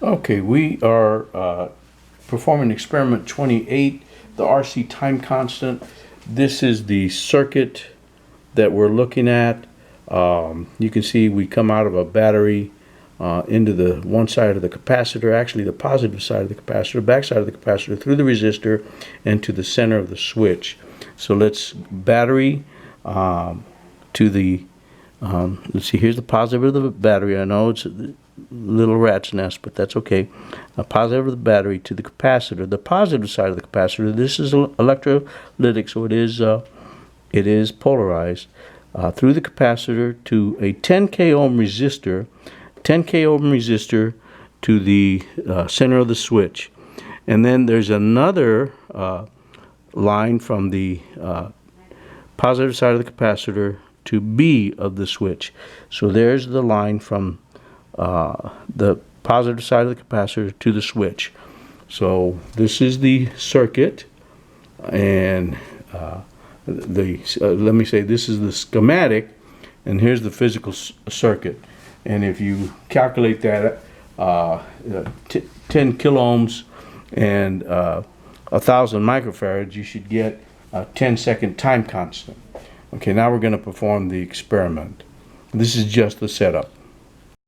Okay, we are performing experiment 28, the RC time constant. This is the circuit that we're looking at. You can see we come out of a battery into the one side of the capacitor, actually the positive side of the capacitor, back side of the capacitor, through the resistor, and to the center of the switch. So let's battery to the, let's see, here's the positive of the battery. I know it's a little rat's nest, but that's okay. A positive of the battery to the capacitor, the positive side of the capacitor. This is electrolytic, so it is polarized through the capacitor to a 10K ohm resistor, 10K ohm resistor to the center of the switch. And then there's another line from the positive side of the capacitor to B of the switch. So there's the line from the positive side of the capacitor to the switch. So this is the circuit, and let me say this is the schematic, and here's the physical circuit. And if you calculate that 10 kilo ohms and 1,000 microfarads, you should get a 10-second time constant. Okay, now we're going to perform the experiment. This is just the setup.